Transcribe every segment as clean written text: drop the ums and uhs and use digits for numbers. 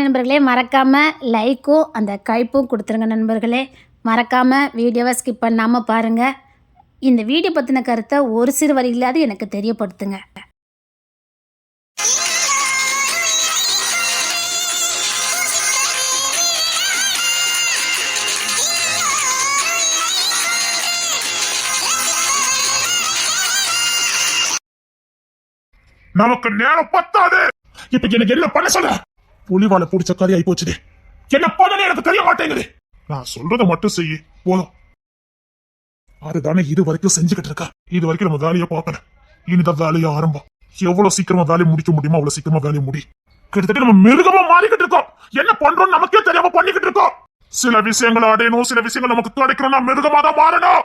நண்பர்களே, மறக்காமல் லைக்கும் அந்த கைப்பும் கொடுத்துருங்க நண்பர்களே. மறக்காமல் வீடியோவை ஸ்கிப் பண்ணாமல் பாருங்கள். இந்த வீடியோ பற்றின கருத்தை ஒரு சிறு வரியிலாவது எனக்கு தெரியப்படுத்துங்க. நமக்கு நேரம் பத்தாது. இப்ப எனக்கு என்ன பண்ண சொல்ல? புலிவால பிடிச்ச கதை ஆகி போச்சுது. என்ன பண்ணனே எனக்கு தெரிய மாட்டேங்குது. நான் சொல்றத மட்டும் செய்ய போதும். அதுதானே இது வரைக்கும் செஞ்சுக்கிட்டு இருக்கா. இது வரைக்கும் நம்ம வேலையை பார்க்கல. இனிதான் வேலையை ஆரம்பம். எவ்வளவு சீக்கிரமா வேலையை முடிக்க முடியுமோ அவ்வளவு சீக்கிரமா வேலையை முடி. கிட்டத்தட்ட நம்ம மிருகமா மாறிக்கிட்டு இருக்கோம். என்ன பண்றோம் நமக்கே தெரியாம பண்ணிக்கிட்டு இருக்கோம். சில விஷயங்களை அடையணும், சில விஷயங்கள் நமக்கு கிடைக்கணும்னா மிருகமா தான் மாறணும்.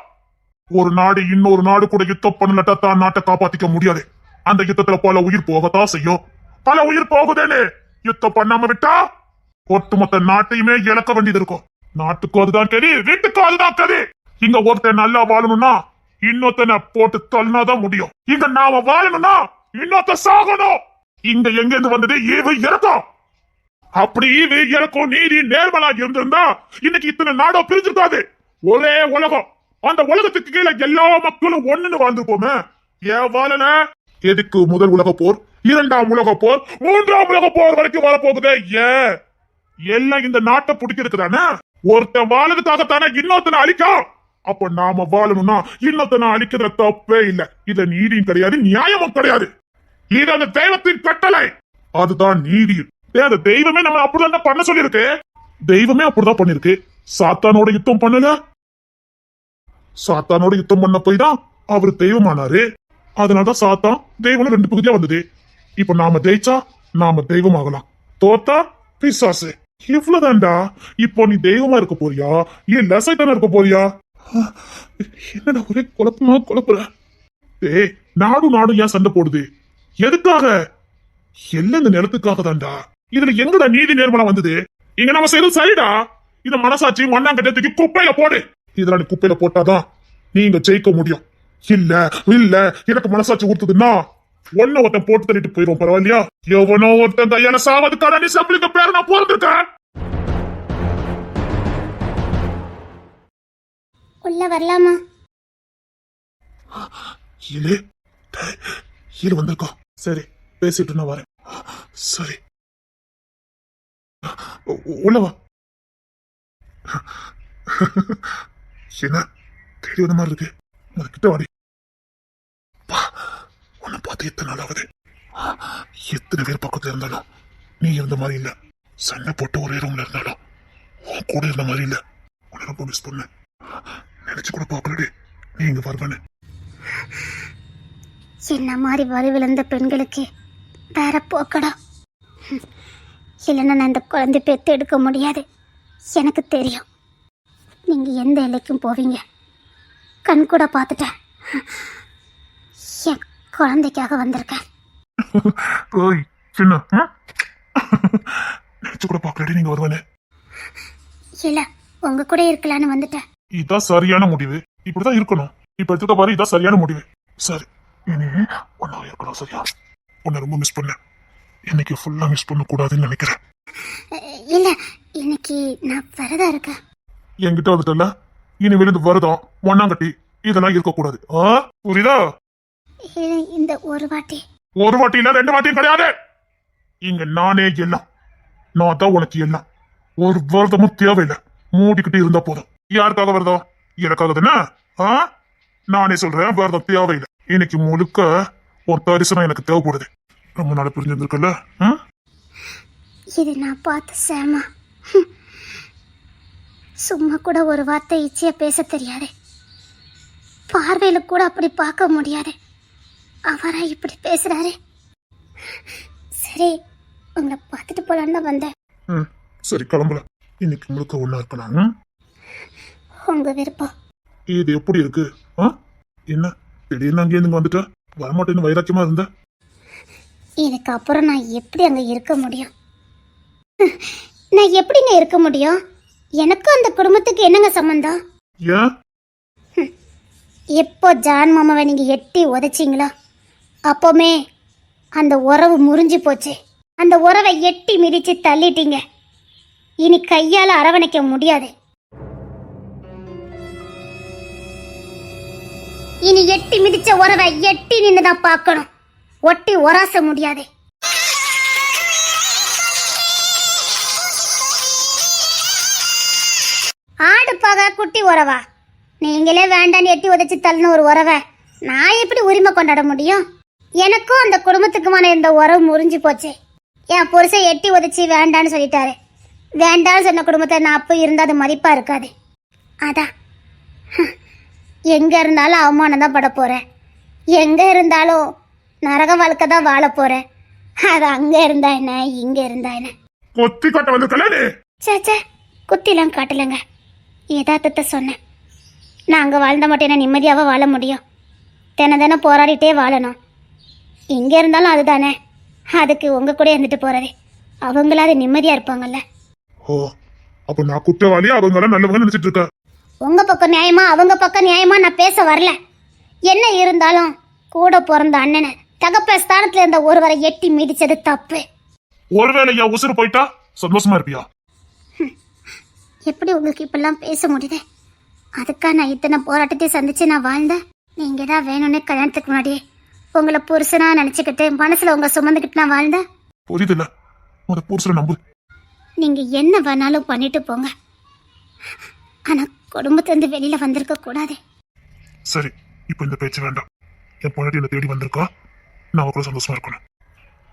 ஒரு நாடு இன்னொரு நாடு கூட யுத்தம் பண்ணலட்டா தான் நாட்டை காப்பாத்திக்க முடியாது. அந்த யுத்தத்துல பல உயிர் போகத்தான் செய்யும். பல உயிர் போகுதேன்னு யுத்தம் பண்ணாம விட்டா ஒட்டுமொத்த நாட்டையுமே இழக்க வேண்டியது இருக்கும். நாட்டுக்கு அதுதான் கதி, வீட்டுக்கு அதுதான் கதி. இங்க ஒருத்தன் நல்லா வாழணும்னா இன்னொருத்தனை போட்டு தள்ளினாதான் முடியும். இங்க நாம வாழணும்னா இன்னொருத்த சாகணும். இங்க எங்க இருந்து வந்தது ஈவு இறக்கம். அப்படி ஈவு இறக்கம் நீதி நேர்மலா இருந்திருந்தா இன்னைக்கு இத்தனை நாடோ பிரிஞ்சிருக்காது. ஒரே உலகம். அந்த உலகத்துக்கு கீழே எல்லா மக்களும் ஒண்ணுன்னு வாழ்ந்துருப்போமே. ஏன் வாழல? எதுக்கு முதல் உலக போர், இரண்டாம் உலக போர், மூன்றாம் உலக போர் வரைக்கும் வரப்போகுது. ஏன் எல்லாம் இந்த நாட்டை பிடிக்கிறதுதானே. ஒருத்தன் வாழறதுக்காகத்தானே இன்னொருத்தனை அழிக்கும். அப்ப நாம வாழணும்னா இன்னொருத்தனை அழிக்கிற தப்பே இல்லை. இதுல நீதியும் கிடையாது, நியாயமும் கிடையாது. இது அந்த தெய்வத்தின் கட்டளை. அதுதான் நீதி. அந்த தெய்வமே நம்ம அப்படிதான் பண்ண சொல்லிருக்கு. தெய்வமே அப்படிதான் பண்ணிருக்கு. சாத்தானோட யுத்தம் பண்ணல. சாத்தானோட யுத்தம் பண்ண போய் தான் அவரு தெய்வமானாரு. அதனாலதான் சாத்தான் தெய்வம் ரெண்டு பகுதியா வந்தது. இப்ப நாம ஜெயிச்சா நாம தெய்வம் ஆகலாம், தோத்தா பிசாசு. இவ்வளவுதான்டா. இப்போ நீ தெய்வமா இருக்க போறியா இல்ல சைத்தானா இருக்க போறியா? என்னடா ஒரே குழப்பமா குழப்புற. நாடும் நாடும் ஏன் சண்டை போடுது? எதுக்காக? எல்லாம் இந்த நிலத்துக்காக தான்டா. இதுல எங்கடா நீதி நேர்மலா வந்தது? இங்க நம்ம செய்யறது சரிடா. இந்த மனசாட்சி மண்ணாங்கட்டை தூக்கி குப்பையில போடு. இதுல நீ குப்பையில போட்டாதான் நீங்க ஜெயிக்க முடியும். இல்ல இல்ல எனக்கு மனசாட்சி கொடுத்ததுன்னா ஒன்ன ஒருத்தன் போட்டு தள்ளிட்டு போயிரும். பரவாயில்லையா? எவனோ ஒருத்தன் கையால சாவதுக்கான நீ சம்பளிக்க பேர் நான் போறதுருக்கேன். உள்ள வரலாமா? இல்ல இல்ல வந்திருக்கா. சரி பேசிட்டு நான் வரேன். சரி உள்ளவா. என்ன தேடி வந்த மாதிரி இருக்கு. அதுக்கிட்ட வாடி. உன்னை பார்த்து எத்தனை நாள் ஆகுது. எத்தனை பேர் பக்கத்துல இருந்தாலும் நீ இருந்த மாதிரி இல்ல. சண்டை போட்டு ஒரே ரூம்ல இருந்தாலும் உன் கூட இருந்த மாதிரி இல்ல. உன்னை ரொம்ப மிஸ் பண்ண. நினைச்சு கூட பார்க்கலடி நீ இங்க வருவானு. என்ன மாதிரி வலுவிழந்த பெண்களுக்கு வேற போக்கடா. இல்லைன்னா நான் இந்த குழந்தை பெத்து எடுக்க முடியாது. எனக்கு தெரியும் நீங்க எந்த எல்லைக்கும் போவீங்க. கண் கூட பார்த்துட்டேன். என் குழந்தைக்காக வந்திருக்கேன். நினைச்சு கூட பார்க்கலடி நீங்க வருவானு. இல்ல உங்க கூட இருக்கலான்னு வந்துட்டேன். இதான் சரியான முடிவு. இப்படிதான் இருக்கணும். இப்ப எடுத்துக்க பாரு, இதான் சரியான முடிவு. சரி இனி ஒன்னா இருக்கணும். சரியா? உன்னை ரொம்ப மிஸ் பண்ண. இன்னைக்கு ஃபுல்லா மிஸ் பண்ண கூடாதுன்னு நினைக்கிறேன். இல்ல இன்னைக்கு நான் வரதா இருக்கேன். என்கிட்ட வந்துட்டல. இனி விழுந்து வருதம் மண்ணாங்கட்டி இதெல்லாம் இருக்கக்கூடாது. புரியுதா? இந்த ஒரு வாட்டி இல்ல ரெண்டு வாட்டியும் கிடையாது. இங்க நானே எல்லாம். நான் தான் உனக்கு எல்லாம். ஒரு வருதமும் தேவையில்லை. மூடிக்கிட்டு இருந்தா போதும். யாருக்காக வருதம்? எனக்காக தானே. நானே சொல்றேன் வருதம் தேவையில்லை. இன்னைக்கு முழுக்க ஒரு தரிசனம் எனக்கு தேவைப்படுது. ரொம்ப நாள் புரிஞ்சிருக்கல. இது நான் பார்த்து சேமா. சும்மா கூட ஒரு வார்த்தை இச்சையா பேச தெரியாது. பார்வையில கூட அப்படி பார்க்க முடியாது. அவரா இப்படி பேசுறாரு. சரி உங்களை பார்த்துட்டு போலான்னு தான் வந்தேன். சரி கிளம்பல. இன்னைக்கு முழுக்க ஒண்ணா இருக்கலாம். உங்க விருப்பம். இது எப்படி இருக்கு? என்ன திடீர்னு அங்கே இருந்து வந்துட்ட? வரமாட்டேன்னு வைராக்கியமா இருந்த. இதுக்கப்புறம் நான் எப்படி அங்க இருக்க முடியும்? நான் எப்படிங்க இருக்க முடியும்? எனக்கும் அந்த குடும்பத்துக்கு என்னங்க சம்பந்தம்? ஏன்? எப்போ ஜான் மாமாவை நீங்க எட்டி உதைச்சிங்களோ அப்போமே அந்த உறவு முறிஞ்சு போச்சு. அந்த உறவை எட்டி மிதிச்சு தள்ளிட்டீங்க. இனி கையால அரவணைக்க முடியாது. இனி எட்டி மிதிச்ச உறவை எட்டி நின்னுதான் பார்க்கணும், ஒட்டி உராச முடியாது. ஆடு பாக குட்டி உறவா? நீங்களே வேண்டான்னு எட்டி உதைச்சு தள்ளின ஒரு உறவை நான் எப்படி உரிமை கொண்டாட முடியும்? எனக்கும் அந்த குடும்பத்துக்குமான இந்த உறவு முறிஞ்சு போச்சு. என் புருஷன் எட்டி உதைச்சி வேண்டான்னு சொல்லிட்டாரு. வேண்டான்னு சொன்ன குடும்பத்தை நான் அப்போ இருந்தால் அது மதிப்பாக இருக்காது. அதான் எங்கே இருந்தாலும் அவமானம் தான் பட போகிறேன், எங்கே இருந்தாலும் நரக வாழ்க்கை தான் வாழ போகிறேன். அது அங்கே இருந்தா என்ன, இங்கே இருந்தா என்ன? கொத்தி காட்ட வந்து கல்யாணி. சேச்சே, குத்திலாம் காட்டலைங்க, யதார்த்தத்தை சொன்னேன். நான் அங்கே வாழ்ந்த மாட்டேன்னா நிம்மதியாக வாழ முடியும்? தினம் போராடிட்டே வாழணும். எங்கே இருந்தாலும் அதுதானே. அதுக்கு உங்கள் கூட இருந்துட்டு போகிறதே, அவங்களாவது நிம்மதியாக இருப்பாங்கல்ல. ஓ, அப்ப நான் குற்றவாளியா அவங்கள நல்லவங்க நினைச்சிட்டு இருக்க? உங்க பக்கம் நியாயமா அவங்க பக்கம் நியாயமா நான் பேச வரல. என்ன இருந்தாலும் கூட பிறந்த அண்ணனை தகப்ப ஸ்தானத்துல இருந்த ஒருவரை எட்டி மிதிச்சது தப்பு. ஒருவேளை என் உசுறு போயிட்டா சந்தோஷமா இருப்பியா? எப்படி உங்களுக்கு இப்பெல்லாம் பேச முடியுது? அதுக்கா நான் இத்தனை போராட்டத்தை சந்திச்சு நான் வாழ்ந்தேன். நீங்க தான் வேணும்னு கல்யாணத்துக்கு முன்னாடியே உங்களை புருஷனா நினைச்சுக்கிட்டு மனசுல உங்க சுமந்துக்கிட்டு நான் வாழ்ந்தேன். புரியுதுல்ல? உங்க புருஷனை நம்பு. நீங்க என்ன வேணாலும் பண்ணிட்டு போங்க, ஆனா குடும்பத்திலிருந்து வெளியில வந்திருக்க கூடாது. சரி, இப்ப இந்த பேச்சு வேண்டாம். என் பொண்ணு என்ன தேடி வந்திருக்கா, நான் அவ கூட சந்தோஷமா இருக்கணும்.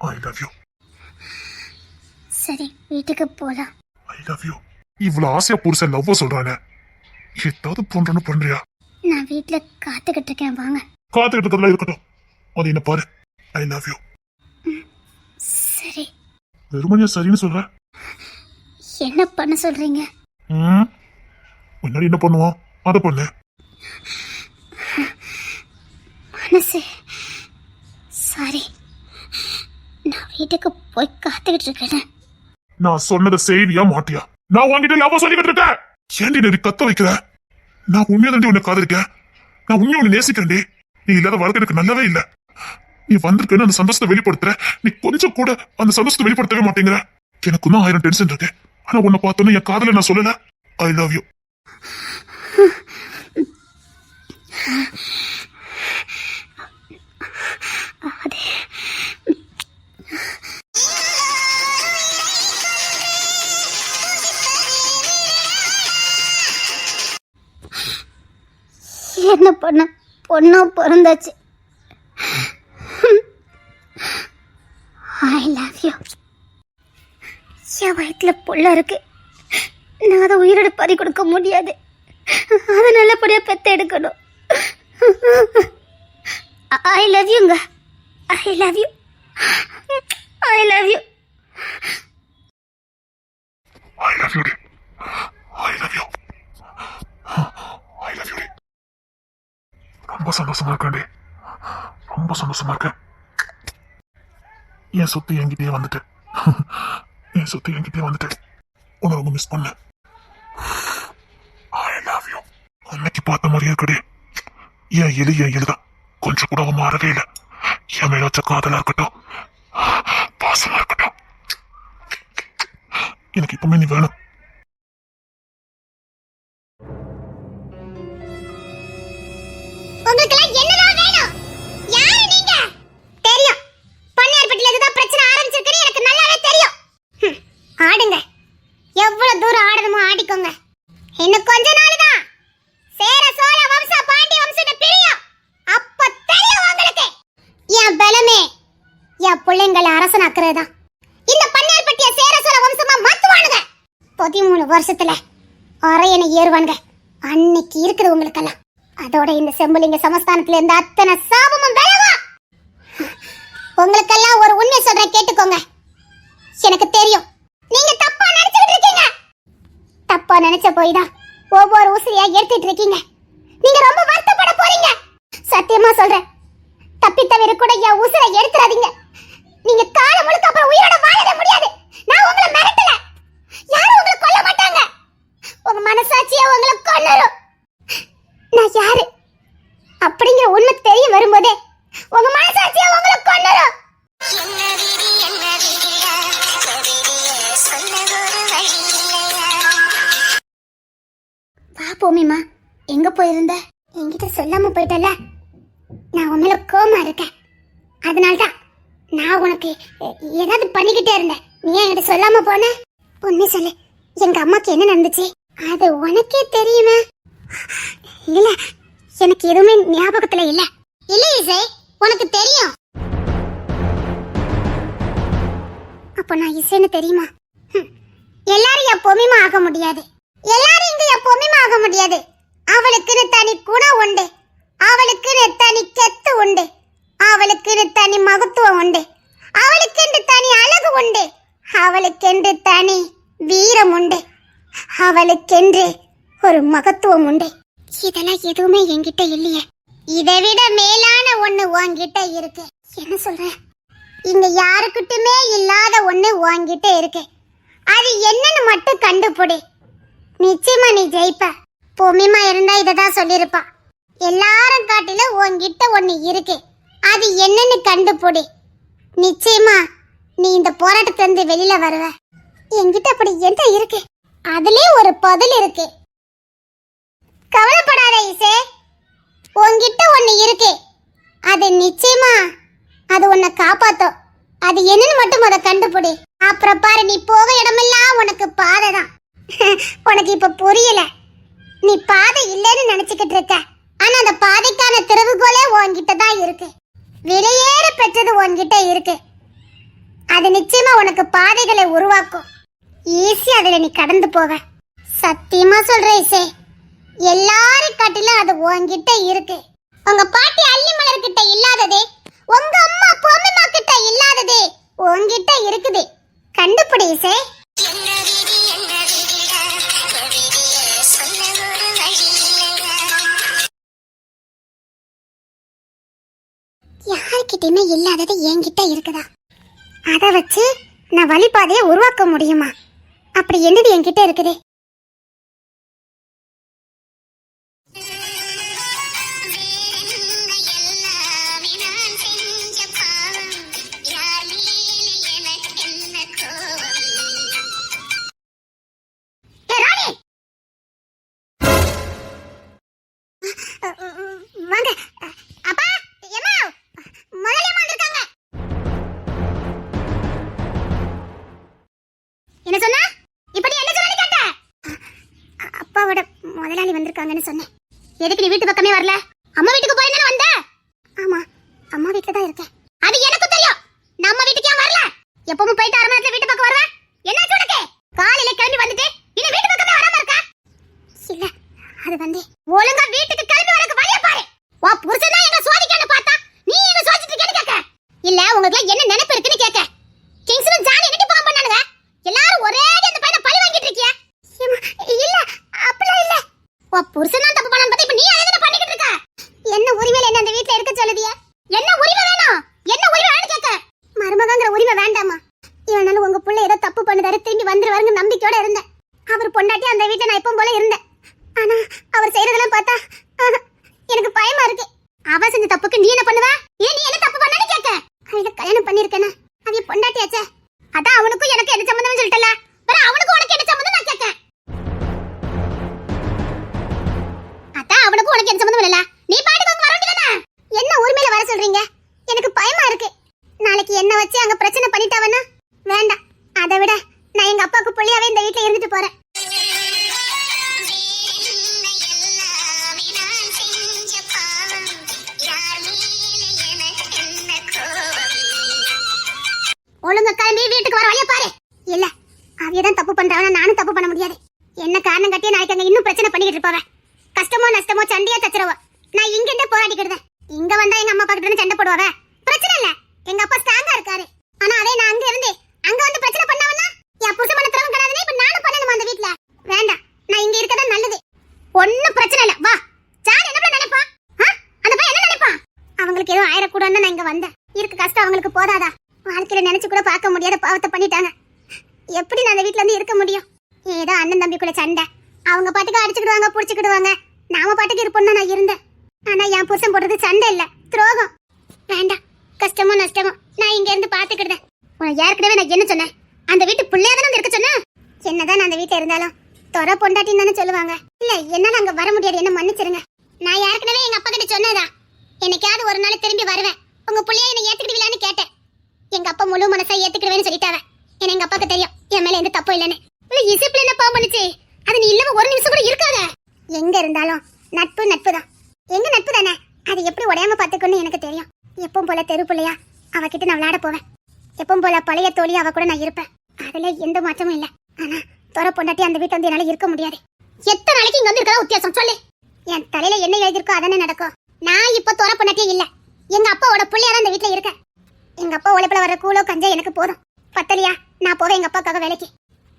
I love you. சரி, வீட்டுக்கு போலாம். I love you. இவ்வளவு ஆசையா புருஷன் லவ் சொல்றானே, ஏதாவது பண்றன்னு பண்றியா? நான் வீட்டுல காத்துக்கிட்டு இருக்கேன், வாங்க. காத்துக்கிட்டு இருக்கிறதுல இருக்கட்டும், அது என்ன பாரு. I love you. சரி. வெறுமனையா சரின்னு சொல்ற? என்ன பண்ண சொல்றீங்க? முன்னாடி என்ன பண்ணுவோம் அதை பண்ணு. மனசு சாரி, நான் வீட்டுக்கு போய் காத்துக்கிட்டு இருக்கேன். நான் சொன்னதை செய்தியா மாட்டியா? நான் உன்கிட்ட லவ் சொல்லிக்கிட்டு இருக்கேன். ஏன்டி நீ கத்த வைக்கிற? நான் உண்மையா தாண்டி உன்னை காதலிக்கேன். நான் உண்மையா உன்னை நேசிக்கிறேன்டி. நீ இல்லாத வாழ்க்கை எனக்கு நல்லாவே இல்லை. நீ வந்திருக்கேன்னு அந்த சந்தோஷத்தை வெளிப்படுத்துற, நீ கொஞ்சம் கூட அந்த சந்தோஷத்தை வெளிப்படுத்தவே மாட்டேங்கிற. எனக்கு தான் 1000 டென்ஷன் இருக்கு. ஆனா உன்னை பார்த்தோன்னு என் காதல நான் சொல்லல. I love you. என்ன பண்ண, பொண்ணா பிறந்தாச்சு. I love you. என் வயிற்றுல புள்ள இருக்கு, நான் அதை உயிரோட பறி கொடுக்க முடியாது. அதை நல்லபடியா பெத்த எடுக்கணும். ஐ லவ் யூங்க. I love you. I love you. I love you. I love you. I love you. ரொம்ப சந்தோஷமா இருக்கேன்டி, ரொம்ப சந்தோஷமா இருக்கேன். என் சொத்து என்கிட்டயே வந்துட்டு, என் சொத்து என்கிட்டயே வந்துட்டு உன்னை ரொம்ப மிஸ் பண்ண. I love you. அன்னைக்கு பார்த்த மாதிரியே இருக்கடி. என் எலிதான் கொஞ்சம் கூட அவன் மாறவே இல்லை. என் மேல வச்ச காதலா இருக்கட்டும், பாசமா இருக்கட்டும், எனக்கு இப்பவுமே நீ வேணும். உங்களுக்கெல்லாம் என்னதான் வேணும்? யாரு நீங்க? தெரியும், பண்ணையார்பட்டில இதுதான் பிரச்சனை ஆரம்பிச்சிருக்குன்னு எனக்கு நல்லாவே தெரியும். ஆடுங்க, எவ்வளவு தூரம் ஆடணுமோ ஆடிக்கோங்க. இன்னும் கொஞ்ச நாள் தான் சேர சோழ வம்சம் பாண்டிய வம்சத்தை பிரியும். அப்ப தெரியும் உங்களுக்கு என் பலமே. என் பிள்ளைங்களை அரசனாக்குறது தான். இந்த பண்ணையார்பட்டிய சேர சோழ வம்சமா மாத்துவானுங்க. 13 வருஷத்துல அரையனை ஏறுவானுங்க. அன்னைக்கு இருக்குது உங்களுக்கெல்லாம். அதோட இந்த செம்புலிங்க சமஸ்தானத்துல இருந்த அத்தனை சாபமும் விலகும். உங்களுக்கெல்லாம் ஒரு உண்மை சொல்றேன், கேட்டுக்கோங்க. எனக்கு தெரியும் நீங்க தப்பா நினைச்சிட்டு இருக்கீங்க. தப்பா நினைச்ச போய் தான் ஒவ்வொரு ஊசியா எடுத்துட்டு இருக்கீங்க. நீங்க ரொம்ப வருத்தப்பட போறீங்க. சத்தியமா சொல்றேன், தப்பி தவிர கூட என் உசுரை எடுத்துறாதீங்க. நீங்க காலம் முழுக்க அப்புறம் உயிரோட வாழவே முடியாது. நான் உங்களை மிரட்டல, யாரும் உங்களை கொல்ல மாட்டாங்க. உங்க மனசாட்சியா உங்களை கொல்லுறோம். நான் யாரு அப்படிங்கிற உண்மை தெரிய வரும்போதே உங்க மனசாட்சியா உங்களை கொன்னுரும். என்ன விதி என்ன விதிடா, சொல்ல ஒரு வழி இல்லை. பூமிமா எங்க போயிருந்த? என்கிட்ட சொல்லாம போயிட்டல. நான் உன் மேல கோமா இருக்கேன். அதனால்தான் நான் உனக்கு ஏதாவது பண்ணிக்கிட்டே இருந்தேன். நீ ஏன் என்கிட்ட சொல்லாம போன? உண்மை சொல்லு, எங்க அம்மாக்கு என்ன நடந்துச்சு? அது உனக்கே தெரியுமே. இல்ல, எனக்கு எதுவுமே ஞாபகத்துல இல்ல. இல்ல இசை, உனக்கு தெரியும். அப்ப நான் இசைன்னு தெரியுமா? எல்லாரும் எப்பவுமே ஆக முடியாது. எல்லாரும் இங்க எப்பவுமே ஆக முடியாது. அவளுக்குன்னு தனி குணம் உண்டு, அவளுக்குன்னு தனி கெத்து உண்டு, அவளுக்குன்னு தனி மகத்துவம் உண்டு, அவளுக்கென்று தனி அழகு உண்டு, அவளுக்கென்று தனி வீரம் உண்டு, அவளுக்கென்று ஒரு மகத்துவம் உண்டு. இதெல்லாம் எதுவுமே என்கிட்ட இல்லையே. இதை விட மேலான ஒண்ணு உன்கிட்ட இருக்கு. என்ன சொல்ற? இங்க யாருக்கிட்டுமே இல்லாத ஒண்ணு உன்கிட்ட இருக்கு. அது என்னன்னு மட்டும் கண்டுபிடி. நிச்சயமா நீ ஜெயிப்ப. பொம்மிமா இருந்தா இததான் சொல்லிருப்பா. எல்லாரும் காட்டில உன்கிட்ட ஒண்ணு இருக்கு. அது என்னன்னு கண்டுபிடி. நிச்சயமா நீ இந்த போராட்டத்துல இருந்து வெளியில வருவ. என்கிட்ட அப்படி என்ன இருக்கு? அதுலயே ஒரு பதில் இருக்கு. கவலைப்படாத இசை, உன்கிட்ட ஒண்ணு இருக்கு. அது நிச்சயமா அது உன்னை காப்பாத்தும். அது என்னன்னு மட்டும் அதை கண்டுபிடி. அப்புறம் பாரு, நீ போக இடமெல்லாம் உனக்கு பாதை தான். உனக்கு இப்ப புரியல. நீ பாதை இல்லைன்னு நினைச்சுக்கிட்டு இருக்க. ஆனா அந்த பாதைக்கான திறவுகோலே உன்கிட்ட தான் இருக்கு. வெளியேற பெற்றது உன்கிட்ட இருக்கு. அது நிச்சயமா உனக்கு பாதைகளை உருவாக்கும். ஈஸி அதுல நீ கடந்து போக. சத்தியமா சொல்ற இசை, எல்லாரும் காட்டிலும் அது உன்கிட்ட இருக்கு. உங்க பாட்டி அள்ளிமலர் கிட்ட இல்லாததே, உங்க அம்மா பொம்மிமா கிட்ட இல்லாததே உன்கிட்ட இருக்குது. கண்டுபிடி இசை. யாருக்கிட்டயுமே இல்லாதது என்கிட்ட இருக்குதா? அதை வச்சு நான் வழிபாதையை உருவாக்க முடியுமா? அப்படி என்னது என்கிட்ட இருக்குது? வாங்க அப்பா, எம்மா முதலாளி வந்திருக்காங்க. என்ன சொன்னா? இப்படி என்ன சொல்லி கேட்ட? அப்பாவோட முதலாளி வந்திருக்காங்கன்னு சொன்னேன். எதுக்கு நீ வீட்டு பக்கமே வரல? அம்மா வீட்டுக்கு போய் தானே வந்த? ஆமா, அம்மா வீட்டுல தான் இருக்கேன். அது எனக்கு தெரியும். நம்ம வீட்டுக்கு ஏன் வரல? எப்பவும் போயிட்டு 1/2 மணி நேரத்துல வீட்டு பக்கம் வருவேன். என்னாச்சு உனக்கு? காலையில கிளம்பி வந்துட்டு இனி வீட்டு பக்கமே வராம இருக்க? இல்ல, அது வந்து ஒழுங்கா வீட்டுக்கு கிளம்பி வரக்கு வழிய பாரு. வா, புருஷனா எங்க சோதிக்கன்னு பார்த்தா நீ எங்க சோதிச்சிட்டு இருக்கேன்னு கேக்க. இல்ல, உங்களுக்கு என்ன நினைப்பு இருக்குன்னு கேக்க. கிங்ஸ்ல ஜானி என்னடி பாம் பண்ணானுங்க? எல்லாரும் ஒரே அந்த பையனை பழி வாங்கிட்டு இருக்கியா? இல்ல, அப்படிலாம் இல்ல. வா, புருஷனா தப்பு பண்ணான்னு பார்த்தா இப்ப நீ அதை என்ன பண்ணிக்கிட்டு இருக்க? என்ன உரிமையில என்ன அந்த வீட்ல இருக்க சொல்லுதியா? என்ன உரிமை வேணும்? என்ன உரிமை வேணும் கேக்க? மருமகங்கற உரிமை வேண்டாமா? இவனால உங்க புள்ள ஏதோ தப்பு பண்ணுதாரு, திரும்பி வந்துருவாருங்க நம்பிக்கையோட இருந்தேன். அவர் பொண்டாட்டி அந்த வீட்ல நான் எப்பவும் போல இருந்தேன். ஆனா அவர் செய்யறதெல்லாம் பார்த்தா எனக்கு பயமா இருக்கு. அவ செஞ்ச தப்புக்கு நீ என்ன பண்ணுவ? ஏன் நீ என்ன தப்பு பண்ணானே கேக்க? அவளை கல்யாணம் பண்ணிருக்கேனா? அவ பொண்டாட்டியாச்சே. அதான் அவனுக்கும் எனக்கு என்ன சம்பந்தம்னு சொல்லிட்டல. வேற அவனுக்கும் உனக்கு என்ன சம்பந்தம் நான் கேக்க? அதான் அவனுக்கும் உனக்கு என்ன சம்பந்தம் இல்ல. நீ பாட்டுக்கு அங்க வர வேண்டியதானே? என்ன உரிமையில வர சொல்றீங்க? எனக்கு பயமா இருக்கு. நாளைக்கு என்ன வச்சு அங்க பிரச்சனை பண்ணிட்டாவனா? வேண்டாம். அதை விட நான் எங்க அப்பாவுக்கு புள்ளியாவே இந்த வீட்ல இருந்துட்டு போறேன். ஒழுங்கா கிளம்பி வீட்டுக்கு வர வழிய பாரு. இல்ல, அவியதான் தப்பு பண்றவனா நானும் தப்பு பண்ண முடியாது. என்ன காரணம் கட்டி நாளைக்கு அங்க இன்னும் பிரச்சனை பண்ணிக்கிட்டு இருப்பாவ. கஷ்டமோ நஷ்டமோ சண்டையா சச்சரவோ நான் இங்க இருந்தே போராடிக்கிடுதேன். இங்க வந்தா எங்க அம்மா அப்பா கிட்ட சண்டை போடுவாவ. பிரச்சனை இல்ல, எங்க அப்பா ஸ்ட்ராங்கா இருக்காரு. ஆனா அதே நான் அங்க இருந்து அங்க வந்து பிரச்சனை பண்ணவனா என் புருஷன் பண்ண திறமை கிடையாதுன்னு இப்ப நானும் பண்ணணுமா அந்த வீட்ல? வேண்டாம், நான் இங்க இருக்கதான் நல்லது. ஒண்ணும் பிரச்சனை இல்ல. வா, ஜான் என்ன நினைப்பா? அந்த பையன் என்ன நினைப்பா? அவங்களுக்கு ஏதோ ஆயிரக்கூடாதுன்னு நான் இங்க வந்தேன். இருக்கு கஷ்டம் அவங்களுக்கு போதாதா? வாழ்க்கையில நினைச்சு கூட பார்க்க முடியாத பாவத்தை பண்ணிட்டாங்க. எப்படி நான் அந்த வீட்ல இருந்து இருக்க முடியும்? ஏதோ அண்ணன் தம்பிக்குள்ள சண்டை, அவங்க பாட்டுக்கு அடிச்சுக்கிடுவாங்க, புடிச்சுக்கிடுவாங்க. நாம பாட்டுக்கு இருப்போம்னு நான் இருந்தேன். ஆனா என் புருஷன் போடுறது சண்டை இல்ல, துரோகம். வேண்டாம், கஷ்டமோ நஷ்டமோ நான் இங்க இருந்து பாத்துக்கிடுறேன். உனக்கு ஏற்கனவே நான் என்ன சொன்னேன்? அந்த வீட்டு பிள்ளையா தானே இருக்க சொன்னேன். என்னதான் நான் அந்த வீட்டுல இருந்தாலும் தொர பொண்டாட்டின்னு தானே சொல்லுவாங்க. இல்ல என்னால அங்க வர முடியாது, என்ன மன்னிச்சிருங்க. நான் ஏற்கனவே எங்க அப்பா கிட்ட சொன்னதா, என்னைக்காவது ஒரு நாள் திரும்பி வருவேன், உங்க புள்ளைய என்ன ஏத்துக்கிடுவீங்களான்னு கேட்டேன். எங்க அப்பா முழு மனசா ஏத்துக்கிடுவேன்னு சொல்லிட்டாவ. ஏன்னா எங்க அப்பாக்கு தெரியும் என் மேல எந்த தப்பும் இல்லைன்னு. இல்ல இசைப்புல என்ன பாவம் பண்ணுச்சு, அது நீ இல்லாம ஒரு நிமிஷம் கூட இருக்காத. எங்க இருந்தாலும் நட்பு நட்பு தான், எங்க நட்பு தானே, அது எப்படி உடையாம பாத்துக்கணும்னு எனக்கு தெரியும். எப்பவும் போல தெரு பிள்ளையா அவகிட்ட நான் விளையாட போவேன், எப்பவும் போல பழைய தோழி அவ கூட நான் இருப்பேன். அதுல எந்த மாற்றமும் இல்ல. ஆனா தொர பொண்டாட்டி அந்த வீட்டு வந்து என்னால இருக்க முடியாது. எத்தனை நாளைக்கு இங்க வந்து இருக்கா வித்தியாசம் சொல்லு. என் தலையில என்ன எழுதிருக்கோ அதானே நடக்கும். நான் இப்ப தொர பொண்டாட்டியே இல்ல, எங்க அப்பாவோட பிள்ளையா தான் இந்த வீட்டுல இருக்க. எங்க அப்பா உழைப்புல வர கூலோ கஞ்சா எனக்கு போதும். பத்தலையா நான் போவேன் எங்க அப்பாக்காக வேலைக்கு.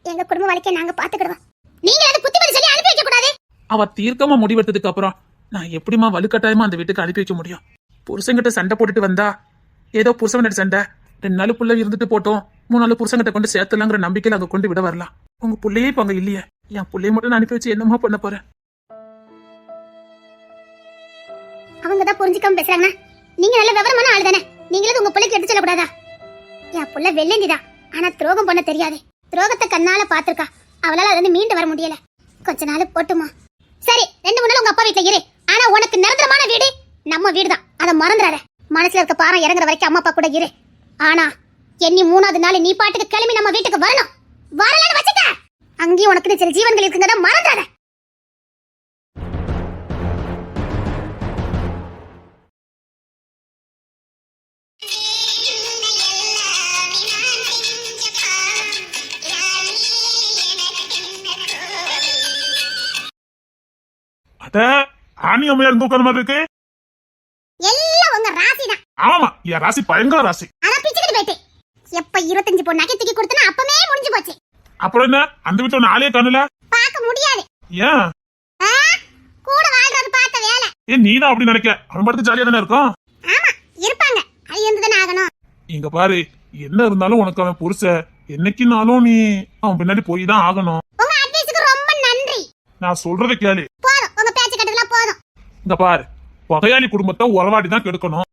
எங்க குடும்ப வாழ்க்கையை நாங்க பாத்துக்கிடுவோம். நீங்க அதை புத்திமதி சொல்லி அனுப்பி வைக்க கூடாது. அவ தீர்க்கமா முடிவெடுத்ததுக்கு அப்புறம் நான் எப்படிமா வலுக்கட்டாயமா அந்த வீட்டுக்கு அனுப்பி வைக்க முடியும்? புருஷங்கிட்ட சண்டை போட்டுட்டு வந்தா ஏதோ புருஷன் சண்டை, 2 நாள் புள்ள இருந்துட்டு போட்டோம், 3 நாள் புருஷங்கிட்ட கொண்டு சேர்த்துலாங்கிற நம்பிக்கையில அங்க கொண்டு விட வரலாம். உங்க பிள்ளையே இப்ப அங்க இல்லையே, என் பிள்ளைய மட்டும் நான் அனுப்பி வச்சு என்னமா பண்ண போறேன்? அவங்கதான் புரிஞ்சுக்காம பேசுறாங்க. நீங்க நல்ல விவரமான ஆள் தானே, நீங்களும் உங்க பிள்ளைக்கு எடுத்து சொல்லக்கூடாதா? என் புள்ள வெள்ளந்திதான், ஆனா துரோகம் பண்ண தெரியாது. துரோகத்தை கண்ணால பாத்துருக்கா, அவளால அது வந்து மீண்டு வர முடியல. கொஞ்ச நாள் போட்டுமா. சரி 2-3 நாள் உங்க அப்பா வீட்டுல இரு, ஆனா உனக்கு நிரந்தரமான வீடு நம்ம வீடுதான், அதை மறந்துடாத. மனசுல இருக்க பாரம் இறங்குற வரைக்கும் அம்மா அப்பா கூட இரு. ஆனா எண்ணி 3ஆவது நாள் நீ பாட்டுக்கு கிளம்பி நம்ம வீட்டுக்கு வரணும். வரலன்னு வச்சுக்க, அங்கேயும் உனக்கு சில ஜீவன்கள் இருக்குங்கத மறந்துடாத. அட ஆணி அம்மையா இருந்து உட்கார்ந்த மாதிரி இருக்கு. எல்லாம் உங்க ராசி தான். ஆமா, என் ராசி பயங்கர ராசி. அதான் பிச்சுக்கிட்டு போயிட்டு எப்ப 25 பொண்ணு நகை தூக்கி கொடுத்தனா அப்பமே முடிஞ்சு போச்சு. அப்புறம் என்ன, அந்த வீட்டுல நாளே காணல. பார்க்க முடியாது. ஏன்? கூட வாழ்றது பார்த்த வேலை. நீதான் அப்படி நினைக்க, அவன் படுத்து ஜாலியா தானே இருக்கும். ஆமா இருப்பாங்க, அது இருந்துதானே ஆகணும். இங்க பாரு, என்ன இருந்தாலும் உனக்கு அவன் புருஷ, என்னைக்குனாலும் நீ அவன் பின்னாடி போய் தான் ஆகணும். உங்க அட்வைஸ்க்கு ரொம்ப நன்றி. நான் சொல்றதை கேளு. போதும், உங்க பேச்சு கட்டதெல்லாம் போதும். இங்க பாரு, பகையாளி குடும்பத்தை உறவாடி தான் கெடுக்கணும்.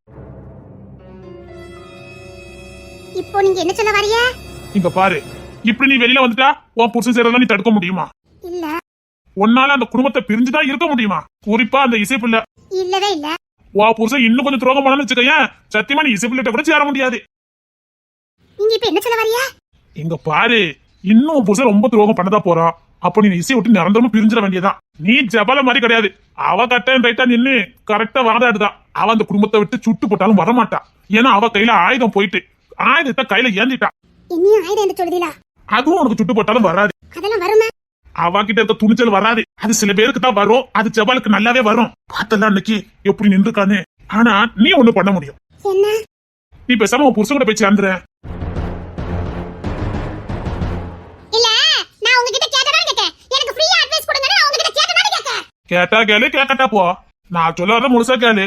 இப்போ நீங்க என்ன சொல்ல வரீங்க? இங்க பாரு, இப்படி நீ வெளியில வந்துட்டா உன் புருஷன் செய்யறதா நீ தடுக்க முடியுமா? இல்ல. உன்னால அந்த குடும்பத்தை பிரிஞ்சுதான் இருக்க முடியுமா? குறிப்பா அந்த இசைப்பிள்ளை. இல்லவே இல்ல. உன் புருஷன் இன்னும் கொஞ்சம் துரோகம் பண்ணணும்னு வச்சுக்கேன், சத்தியமா நீ இசைப்பிள்ளைட்ட கூட சேர முடியாது. நீங்க இப்ப என்ன சொல்ல வரீங்க? இங்க பாரு, இன்னும் உன் புருஷன் ரொம்ப துரோகம் பண்ணதா போறான். அப்ப நீ இசையை விட்டு நிரந்தரமா பிரிஞ்சிட வேண்டியதான். நீ ஜபால மாதிரி கிடையாது, அவ கட்டன் ரைட்டா நின்னு கரெக்டா வாதாடுதான். அவ அந்த குடும்பத்தை விட்டு சுட்டு போட்டாலும் வரமாட்டா. ஏன்னா அவ கையில ஆயுதம் போயிட்டு ஆயுதத்தை கையில ஏந்திட்டா. இன்னும் ஆயுதம் என்று சொல்லுதீங்களா? அதுவும் உனக்கு சுட்டு போட்டாலும் வராது. அதெல்லாம் வருமா? அவ கிட்ட இருக்க துணிச்சல் வராது. அது சில பேருக்கு தான் வரும், அது ஜபாலுக்கு நல்லாவே வரும். பார்த்தல அன்னைக்கு எப்படி நின்றுக்கானு. ஆனா நீ ஒண்ணு பண்ண முடியும். என்ன? நீ பேசாம உன் புருஷன் கூட போய் சேர்ந்துற. இல்ல, நான் உங்ககிட்ட கேட்டதானே கேக்கேன். எனக்கு ஃப்ரீயா அட்வைஸ் கொடுங்க, நான் உங்ககிட்ட கேட்டதானே கேக்கேன். கேட்டா கேளு, கேட்கட்டா போ. நான் சொல்லாத முழுசா கேளு.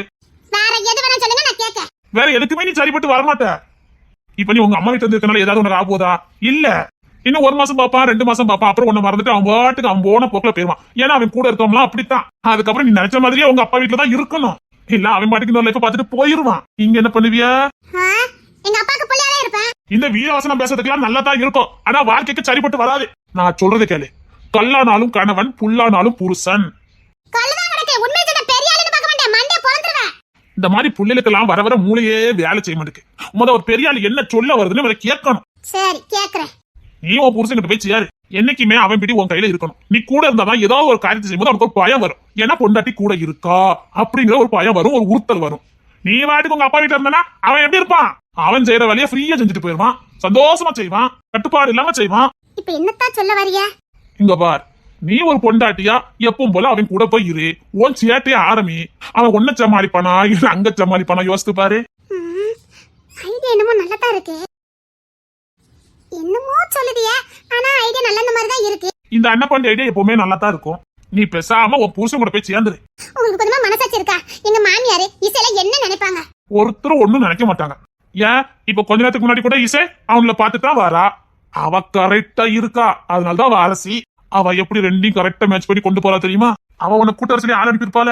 வேற எது வேணா சொல்லுங்க, நான் கேட்க. வேற எதுக்குமே நீ சரிப்பட்டு வரமாட்ட. இப்ப நீ உங்க அம்மா வீட்டுல இருக்கனால ஏதாவது உனக்கு ஆகுதா? இல்ல, இன்னும் 1 மாசம் பாப்பான், 2 மாசம் பாப்பான், அப்புறம் உன்னை மறந்துட்டு அவன் பாட்டுக்கு அவன் போன போக்குல போயிருவான். ஏன்னா அவன் கூட இருக்கவங்களாம் அப்படித்தான். அதுக்கப்புறம் நீ நினைச்ச மாதிரியே உங்க அப்பா வீட்டுல தான் இருக்கணும். இல்ல அவன் பாட்டுக்கு இந்த லைஃப் பார்த்துட்டு போயிருவான். இங்க என்ன பண்ணுவியா? எங்க அப்பாக்கு பிள்ளையாவே இருப்பேன். இந்த வீரவசனம் பேசுறதுக்கெல்லாம் நல்லா தான் இருக்கும், ஆனா வாழ்க்கைக்கு சரிப்பட்டு வராது. நான் சொல்றது கேளு, கல்லானாலும் கணவன், புல்லானாலும் புருஷன். கல்லுதான் கிடக்கு, உண்மையை சொன்ன பெரிய ஆளுன்னு பார்க்க மாட்டேன், மண்டே பொளந்துருவேன். இந்த மாதிரி புள்ளைகளுக்கெல்லாம் வர வர மூளையே வேலை செய்ய மாட்டேங்குது. ஒரு பெரிய ஆளு என்ன சொல்ல வருதுன்னு இவரை கேட்கணும். சரி கேக்குறேன். நீ உன் புருஷன்கிட்ட போய் சேரு. என்னைக்குமே அவன் பிடி உன் கையில இருக்கணும். நீ கூட இருந்தாதான் ஏதோ ஒரு காரியத்தை செய்யும்போது அவனுக்கு ஒரு பயம் வரும். ஏன்னா பொண்டாட்டி கூட இருக்கா அப்படிங்கிற ஒரு பயம் வரும், ஒரு உறுத்தல் வரும். நீ வாட்டுக்கு உங்க அப்பா வீட்டுல இருந்தானா அவன் எப்படி இருப்பான்? அவன் செய்யற வேலையை ஃப்ரீயா செஞ்சுட்டு போயிருவான், சந்தோஷமா செய்வான், கட்டுப்பாடு இல்லாம செய்வான். இப்ப என்னத்தான் சொல்ல வரீங்க? இங்க பார், நீ ஒரு பொண்டாட்டியா எப்பவும் போல அவன் கூட போய் இரு. உன் சேட்டையா ஆரம்பி. அவன் ஒன்ன சமாளிப்பானா இல்ல அங்க சமாளிப்பானா யோசித்து பாரு. ஐடியா என்னமோ நல்லதா இருக்கு. என்னமோ சொல்லுதியே, ஆனா ஐடியா நல்ல மாதிரி தான் இருக்கு. இந்த அண்ணன் ஐடியா எப்பவுமே நல்லா தான் இருக்கும். நீ பேசாம உன் புருஷன் கூட போய் சேர்ந்துரு. உங்களுக்கு கொஞ்சமா மனசாட்சி இருக்கா? எங்க மாமியாரு இசையில என்ன நினைப்பாங்க? ஒருத்தரும் ஒண்ணும் நினைக்க மாட்டாங்க. ஏன், இப்ப கொஞ்ச நேரத்துக்கு முன்னாடி கூட இசை அவங்கள பாத்துதான் வாரா. அவ கரெக்டா இருக்கா, அதனாலதான் அரசி. அவ எப்படி ரெண்டையும் கரெக்டா மேட்ச் பண்ணி கொண்டு போறா தெரியுமா? அவ உனக்கு கூட்ட சொல்லி ஆள் அனுப்பியிருப்பாள.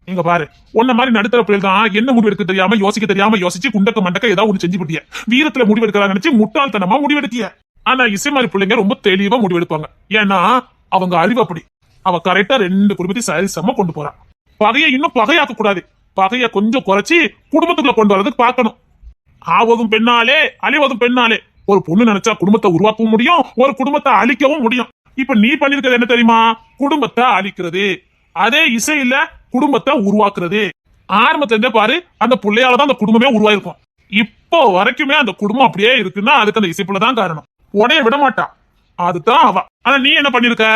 இங்க பாரு, உன்ன மாதிரி நடுத்தர பிள்ளை தான் என்ன முடிவு எடுக்க தெரியாம யோசிக்க தெரியாம யோசிச்சு குண்டக்க மண்டக்க ஏதாவது ஒண்ணு செஞ்சு விட்டிய. வீரத்துல முடிவு எடுக்கிறா நினைச்சு முட்டாள்தனமா முடிவெடுத்திய. ஆனா இசை மாதிரி பிள்ளைங்க ரொம்ப தெளிவா முடிவெடுப்பாங்க. ஏன்னா அவங்க அறிவு அப்படி. அவ கரெக்டா 2 குடும்பத்தையும் சரிசமா கொண்டு போறான். பகையை இன்னும் பகையாக்க கூடாது. பகைய கொஞ்சம் குறைச்சி குடும்பத்துக்குள்ள கொண்டு வரதுக்கு பார்க்கணும். ஆவதும் பெண்ணாலே அழிவதும் பெண்ணாலே. ஒரு பொண்ணு நினைச்சா குடும்பத்தை உருவாக்கவும் முடியும், ஒரு குடும்பத்தை அழிக்கவும் முடியும். இப்ப நீ பண்ணிருக்கிறது என்ன தெரியுமா? குடும்பத்தை அழிக்கிறது. அதே இசையில குடும்பத்தை உருவாக்குறது. ஆரம்பத்துல இருந்தே பாரு, அந்த பிள்ளையாலதான் அந்த குடும்பமே உருவாயிருக்கும். இப்போ வரைக்குமே அந்த குடும்பம் அப்படியே இருக்குன்னா அதுக்கு அந்த இசைப்புலதான் காரணம். உடைய விட மாட்டா. அதுதான் அவ. ஆனா நீ என்ன பண்ணிருக்க?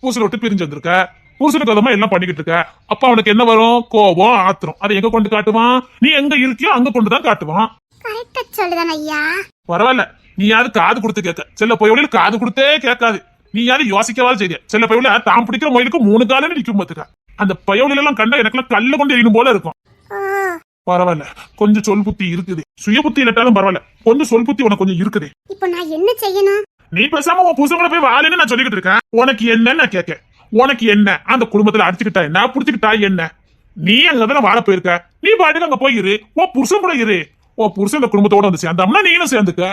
புருஷனை விட்டு பிரிஞ்சு வந்திருக்க. புருஷனுக்கு அதமா எல்லாம் பண்ணிக்கிட்டு இருக்க. அப்ப அவனுக்கு என்ன வரும்? கோபம், ஆத்திரம். அதை எங்க கொண்டு காட்டுவான்? நீ எங்க இருக்கியோ அங்க கொண்டுதான் காட்டுவான். கரெக்டா சொல்லுதான ஐயா. பரவாயில்ல, நீ யாரு காது கொடுத்து கேட்க. செல்ல பையவளில் காது கொடுத்தே கேட்காது. நீ யாரு யோசிக்கவாது செய்ய. செல்ல பையவள தான் பிடிக்கிற மொயிலுக்கு 3 காலம் நிற்கும் பாத்துக்க. அந்த பையவளில எல்லாம் கண்டா எனக்குலாம் கல்ல கொண்டு எரியும் போல இருக்கும். பரவாயில்ல, கொஞ்சம் சொல் புத்தி இருக்குது. சுய புத்தி இல்லாட்டாலும் பரவாயில்ல, கொஞ்சம் சொல் புத்தி உனக்கு கொஞ்சம் இருக்குது. இப்போ நான் என்ன செய்யணும்? நீ பேசாம உன் புருஷங்களை போய் வாழுன்னு நான் சொல்லிக்கிட்டு இருக்கேன். உனக்கு என்னன்னு நான் கேட்க. உனக்கு என்ன? அந்த குடும்பத்துல அடிச்சுக்கிட்டா என்ன, புடிச்சுக்கிட்டா என்ன? நீ அங்கதான வாழ போயிருக்க. நீ பாட்டுக்கு அங்க போயிரு. உன் புருஷன் கூட இரு. உன் புருஷன் இந்த குடும்பத்தோட வந்து சேர்ந்தாம்னா நீனும் சேர்ந்துக்க.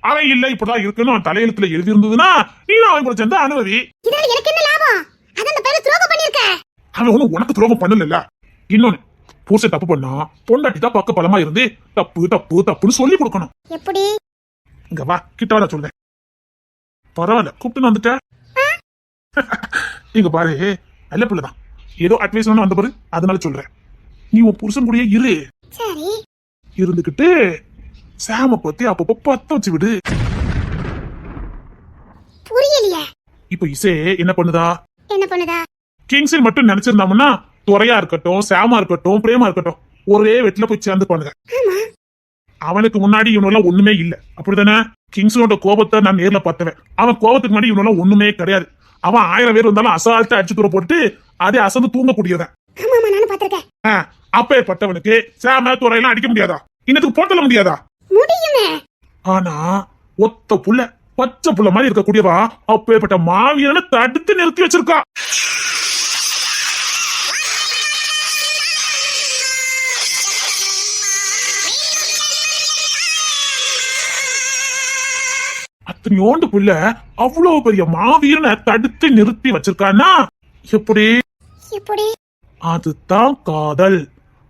அவன் இல்ல இப்படிதான் இருக்கணும் அவன் தலையெழுத்துல எழுதி இருந்ததுன்னா நீனும் அவன் கூட சேர்ந்து அனுமதி. இதனால எனக்கு என்ன லாபம்? அத அந்த பேரு துரோகம் பண்ணிருக்க. அவன் ஒண்ணும் உனக்கு துரோகம் பண்ணல. இன்னொன்னு, புருஷன் தப்பு பண்ணா பொண்டாட்டி தான் பக்க பலமா இருந்து தப்பு தப்பு தப்புன்னு சொல்லி கொடுக்கணும். எப்படி? இங்க வா, கிட்ட வர சொல்றேன். பரவாயில்ல, கூப்பிட்டு வந்துட்ட. இங்க பாரு, நல்ல பிள்ளைதான். ஏதோ அட்வைஸ் வந்த பாரு, அதனால சொல்றேன். நீ உன் புருஷன் கூடயே இரு. சரி. இருந்துகிட்டு சாம பத்தி அப்பப்ப பத்த வச்சு விடு. புரியலையே. இப்ப இசை என்ன பண்ணுதா? என்ன பண்ணுதா? கிங்ஸில் மட்டும் நினைச்சிருந்தாமுன்னா துறையா இருக்கட்டும், சாமா இருக்கட்டும், பிரேமா இருக்கட்டும், ஒரே வெட்டில போய் சேர்ந்து பண்ணுங்க. அவனுக்கு முன்னாடி இவனெல்லாம் ஒண்ணுமே இல்ல, அப்படித்தானே? கிங்ஸோட கோபத்தை நான் நேர்ல பார்த்தவன். அவன் கோபத்துக்கு முன்னாடி இவனெல்லாம் ஒண்ணுமே கிடையாது. அவன் 1000 பேர் இருந்தாலும் அசால்ட்டா அடிச்சு தூர போட்டு அதே அசந்து தூங்கக்கூடியவன். நானும் பாத்திருக்கேன். அப்பேற்பட்டவனுக்கு சாம துறையெல்லாம் அடிக்க முடியாதா? இன்னத்துக்கு போட்டல முடியாதா? முடியுமே. ஆனா ஒத்த புள்ள, பச்சை புள்ள மாதிரி இருக்கக்கூடியவா அப்பேற்பட்ட மாவீரனை தடுத்து நிறுத்தி வச்சிருக்கா. அத்தனையோண்டு புள்ள அவ்வளவு பெரிய மாவீரனை தடுத்து நிறுத்தி வச்சிருக்கான்னா எப்படி? எப்படி? அதுதான் காதல்,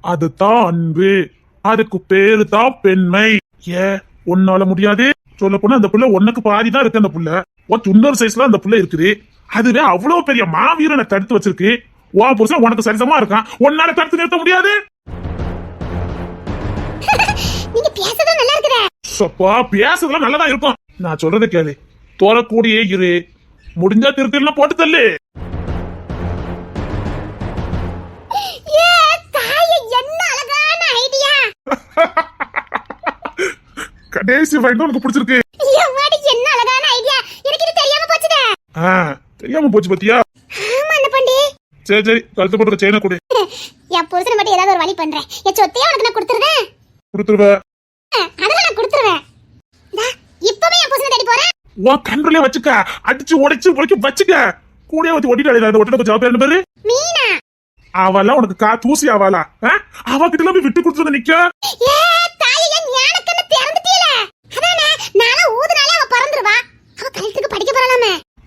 அதுதான் அன்பு, அதுக்கு பேரு தான் பெண்மை. உன்னால முடியாது? சொல்ல போனா அந்த புள்ள உனக்கு பாதிதான் இருக்கு. அந்த புள்ள இன்னொரு சைஸ்ல அந்த புள்ள இருக்குது. அதுவே அவ்வளவு பெரிய மாவீரனை தடுத்து வச்சிருக்கு. உன் புருஷன் உனக்கு சரிசமா இருக்கான், உன்னால தடுத்து நிறுத்த முடியாது. நீங்க பேசுறது நல்லா இருக்குதே. சப்பா, பேசுறதுலாம் நல்லதா இருக்கும். நான் சொல்றத கேளு. தோறக்கூடியே இரு. முடிஞ்சா திருத்திலாம் போட்டு தள்ளு. என்ன அழகான ஐடியா. கடைசி ஃபைண்ட் உனக்கு பிடிச்சிருக்கு. என்ன அழகான ஐடியா. எனக்கு இது தெரியாம போச்சுடா. தெரியாம போச்சு பாத்தியா? ஆமா அந்த பண்டி. சரி சரி, கழுத்து போட்டுற செயினை கொடு. என் புருஷனை மட்டும் ஏதாவது ஒரு வழி பண்றேன். என் சொத்தையே உனக்கு நான் கொடுத்துருவேன். கொடுத்துருவ? அதெல்லாம் நான் கொடுத்துருவேன். இப்பவே என் புருஷனை தேடி போறேன். உன் கண்ட்ரோலே வச்சுக்க. அடிச்சு உடைச்சு உடைக்க வச்சுக்க. கூடயே வச்சு ஒட்டிட்டு அந்த ஒட்டனை கொஞ்சம் பேர் பேரு மீனா. அவெல்லாம் உனக்கு தூசி ஆவாளா? அவகிட்ட போய் விட்டு கொடுத்து நிக்க.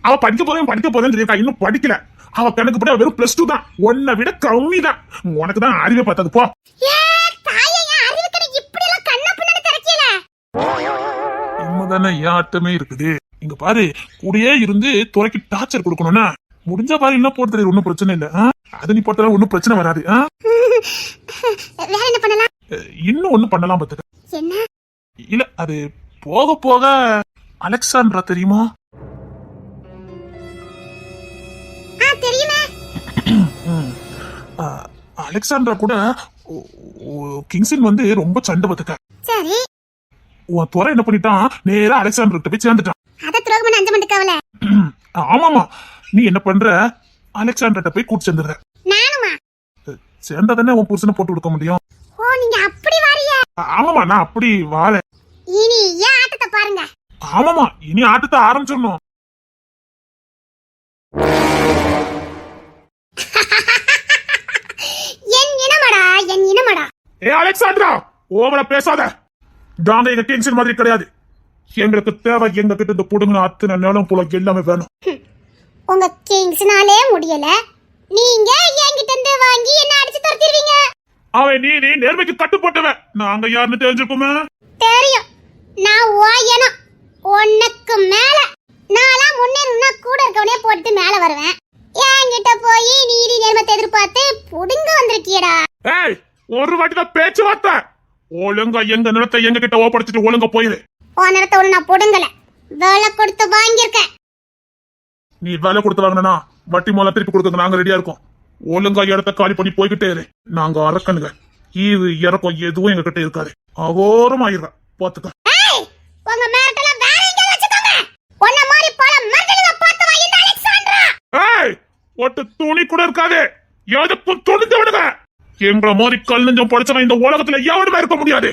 அவ படிக்க போறேன்னு தெரியும். இன்னும் படிக்கல. அவ கணக்கு படி வெறும் +2 தான். உன்னை விட கம்மி தான். உனக்கு தான் அறிவே பார்த்தது போ. உண்மைதானே, ஆட்டமே இருக்குது. இங்க பாரு, கூடயே இருந்து துறைக்கு டார்ச்சர் கொடுக்கணும்னா முடிஞ்சா பாரு, என்ன போட்டு தெரியும். ஒன்னும் பிரச்சனை இல்ல. அது நீ போட்டாலும் ஒன்னும் பிரச்சனை வராது. இன்னும் ஒண்ணும் பண்ணலாம் பாத்துக்க. இல்ல, அது போக போக அலெக்சாண்ட்ரா தெரியுமா? அலெக்சாண்ட்ரா கூட கிங்ஸின் வந்து ரொம்ப சண்டை பாத்துக்க. சரி. உன் துறை என்ன பண்ணிட்டான், நேரா அலெக்சாண்டர் போய் சேர்ந்துட்டான். ஆமாமா, நீ என்ன பண்ற, அலெக்சாண்டர்ட்ட போய் கூட்டு சேர்ந்துடுற. சேர்ந்தாதானே உன் புருஷனை போட்டு கொடுக்க முடியும். ஆமாமா, நான் அப்படி வாழ. ஆமாமா, இனி ஆட்டத்தை ஆரம்பிச்சிடணும். ஏ அலெக்சாண்ட்ரா, ஓவரா பேசாத. நாங்க எங்க கிங்ஸின் மாதிரி கிடையாது. எங்களுக்கு தேவை எங்க கிட்ட இந்த புடுங்கின அத்தனை நிலம் போல எல்லாமே வேணும். உங்க கிங்ஸ்னாலே முடியல, நீங்க என்கிட்ட இருந்து வாங்கி என்ன அடிச்சு துரத்திடுவீங்க. அவன் நீ நேர்மைக்கு கட்டுப்பட்டவன், நாங்க யாருன்னு தெரிஞ்சுக்குமே. தெரியும், நான் ஓயணும். உனக்கு மேல நான்லாம் முன்னேறணும்னா கூட இருக்கவனே போட்டு மேல வருவேன். என்கிட்ட போய் நீதி நேர்மத்தை எதிர்பார்த்து புடுங்க வந்திருக்கியடா. ஏய், ஒரு வாட்டி தான் பேச்சுவார்த்தை. ஒழுங்கா எங்க நிலத்தை எங்க கிட்ட ஓப்படைச்சிட்டு ஒழுங்கா போயிரு. உன் நிலத்தை ஒண்ணு நான் புடுங்கல, வேலை கொடுத்து வாங்கியிருக்கேன். நீ வேலை கொடுத்து வாங்கினா வட்டி மூலம் திருப்பி கொடுக்க நாங்க ரெடியா இருக்கோம். ஒழுங்கா இடத்த காலி பண்ணி போய்கிட்டே இரு. நாங்க அரக்கனுங்க, ஈவு இறக்கம் எதுவும் எங்க கிட்ட இருக்காது. அகோரம் ஆயிடுற பாத்துக்க. உங்க மிரட்டல வேற எங்க வச்சுக்கோங்க. உன்ன மாதிரி பல மிரட்டலுங்க பார்த்தவா இந்த அலெக்சாண்ட்ரா. ஏய், ஒட்டு துணி கூட இருக்காது, எதுக்கும் துணிந்து விடுங்க. எங்களை மாதிரி கல் நெஞ்சம் படிச்சவன் இந்த உலகத்துல எவனுமே இருக்க முடியாது.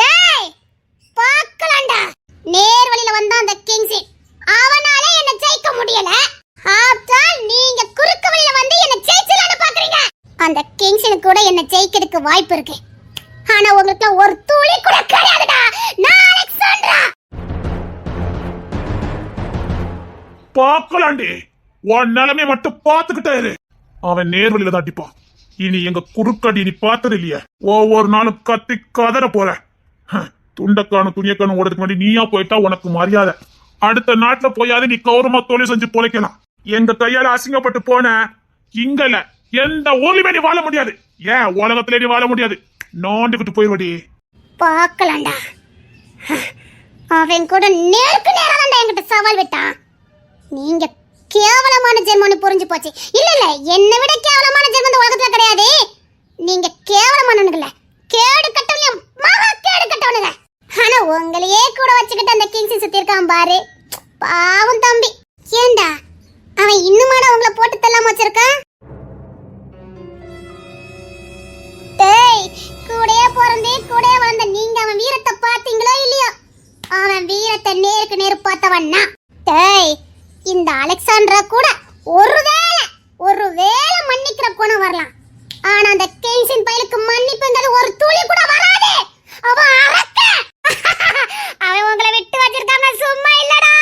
டேய், பாக்கலாம்டா. நேர் வழியில வந்த அந்த கிங்ஸ் அவனால என்ன ஜெயிக்க முடியல. ஆப்டால் நீங்க குறுக்கு வழியில வந்து என்ன ஜெயிச்சலாம்னு பாக்குறீங்க. அந்த கிங்ஸ்க்கு கூட என்ன ஜெயிக்கிறதுக்கு வாய்ப்பு இருக்கு. ஆனா உங்களுக்கு ஒரு துளி கூட கிடையாதுடா. நான் அலெக்சாண்ட்ரா. பாக்கலாண்டி, உன் நிலைமை மட்டும் பாத்துக்கிட்டே இரு. அவன் நேர் வழியில தான் அடிப்பான். இனி எங்க குறுக்கடி நீ பார்த்தது இல்லையா? ஒவ்வொரு நாளும் கத்தி கதற போற. துண்டக்கான துணியக்கான ஓடுறதுக்கு முன்னாடி நீயா போயிட்டா உனக்கு மரியாதை. அடுத்த நாட்டுல போயாவது நீ கௌரவமா தொழில் செஞ்சு பொழைக்கலாம். எங்க கையால அசிங்கப்பட்டு போன இங்கல எந்த ஊர்லயுமே நீ வாழ முடியாது. ஏன் உலகத்திலே நீ வாழ முடியாது. நோண்டிக்கிட்டு போயிருவடி. பாக்கலாம்டா. அவன் கூட நேருக்கு நேரா தான் என்கிட்ட சவால் விட்டான். நீங்க கேவலமான ஜென்மம்னு புரிஞ்சு போச்சு. இல்ல இல்ல, என்னை விட கேவலமான ஜென்மம் இந்த உலகத்துல கிடையாது. நீங்க கேவலமானவனுங்கள, கேடு கட்டவனுங்க, மகா கேடு கட்டவனுங்க. ஆனா உங்களையே கூட வச்சுக்கிட்டு அந்த கிங்ஸ் சுத்தி இருக்கான் பாரு, பாவம் தம்பி. ஏண்டா அவன் இன்னுமாடா உங்களை போட்டு தள்ளாம வச்சிருக்கான்? டேய், கூடயே பிறந்தே கூடயே வளர்ந்த நீங்க அவன் வீரத்தை பாத்தீங்களோ இல்லையோ? அவன் வீரத்தை நேருக்கு நேரு பார்த்தவன்னா. டேய், இந்த அலெக்சாண்ட்ரா கூட ஒருவேளை மன்னிக்கிற குணம் வரலாம். ஆனா அந்த கிங்ஸின் பையலுக்கு மன்னிப்புங்கிறது ஒரு துளி கூட வராது. அவன் அரக்க. அவன் உங்களை விட்டு வச்சிருக்காங்க சும்மா இல்லடா.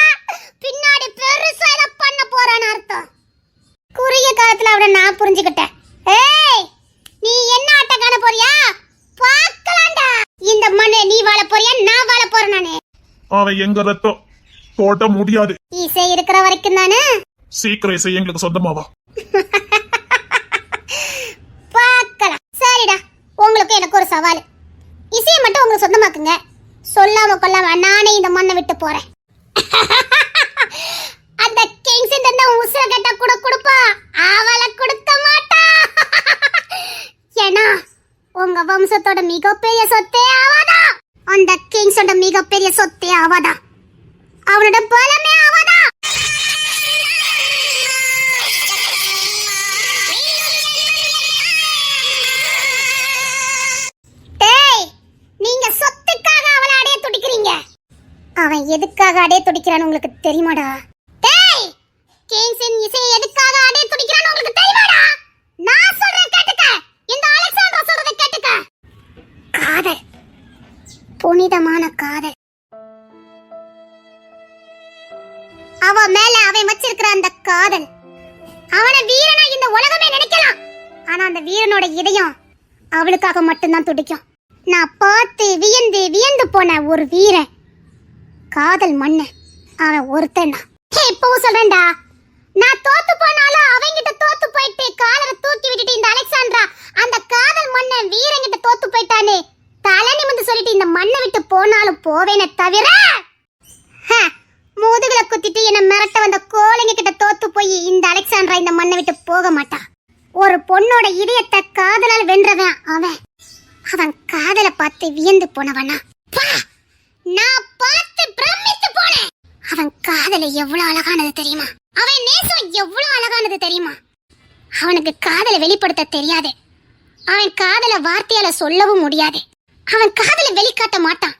பின்னாடி பெருசா ஏதோ பண்ண போறான்னு அர்த்தம். குறுகிய காலத்துல அவனை நான் புரிஞ்சுக்கிட்டேன். ஏய், நீ என்ன ஆட்டம் காண போறியா? பார்க்கலாம்டா. இந்த மண்ணை நீ வாழ போறியா, நான் வாழ போறேன் நானே. அவன் எங்க ரத்தம் தொட முடியாது. இசை இருக்கிற வரைக்கும் தானே. சீக்கிரம் இசை எங்களுக்கு சொந்தமாவா? பார்க்கலாம். சரிடா, உங்களுக்கு எனக்கு ஒரு சவால். இசையை மட்டும் உங்களுக்கு சொந்தமாக்குங்க. சொல்லாம கொள்ளாம நானே இந்த மண்ணை விட்டு போறேன். அந்த கிங்ஸ் இந்த உசுர கட்ட கூட கொடுப்பா, அவளை கொடுக்க மாட்டா. ஏன்னா உங்க வம்சத்தோட மிகப்பெரிய சொத்தே அவதான். அந்த கிங்ஸோட மிகப்பெரிய சொத்தே அவதான். அவனோட பலமே அவதான். டேய், நீங்க சொத்துக்காக அவளை அடைய துடிக்கிறீங்க. அவன் எதுக்காக அடைய துடிக்கிறான்னு உங்களுக்கு தெரியுமாடா? டேய், கிங்ஸின் இசையை எதுக்காக அடைய துடிக்கிறான்னு உங்களுக்கு தெரியுமாடா? நான் சொல்றேன் கேட்டுக்க. இந்த அலெக்சாண்டர் சொல்றதை கேட்டுக்க. காதல், புனிதமான காதல். அவன் மேல அவன் வச்சிருக்கிற அந்த காதல், அவனை வீரனா இந்த உலகமே நினைக்கலாம். ஆனா அந்த வீரனோட இதயம் அவளுக்காக மட்டும்தான் துடிக்கும். நான் பார்த்து வியந்து போன ஒரு வீரன், காதல் மண்ணு, அவன் ஒருத்தன் தான். இப்பவும் சொல்றேன்டா, நான் தோத்து போனாலும் அவங்கிட்ட தோத்து போயிட்டு காலரை தூக்கி விட்டுட்டு இந்த அலெக்சாண்ட்ரா அந்த காதல் மண்ணன் வீரங்கிட்ட தோத்து போயிட்டானே தலை நிமிந்து சொல்லிட்டு இந்த மண்ணை விட்டு போனாலும் போவேனே தவிர, முதுகுல குத்திட்டு என்ன மிரட்ட வந்த கோழைங்க கிட்ட தோத்து போய் இந்த அலெக்சாண்ட்ரா இந்த மண்ணை விட்டு போக மாட்டான். ஒரு பொண்ணோட இதயத்தை காதலால் வென்றவன் அவன். அவன் காதலை பார்த்து வியந்து போனவனா? நான் பார்த்து பிரமித்து போனேன். அவன் காதலை எவ்வளவு அழகானது தெரியுமா? அவன் நேசம் எவ்வளவு அழகானது தெரியுமா? அவனுக்கு காதலை வெளிப்படுத்த தெரியாது. அவன் காதலை வார்த்தையால சொல்லவும் முடியாது. அவன் காதலை வெளிக்காட்ட மாட்டான்.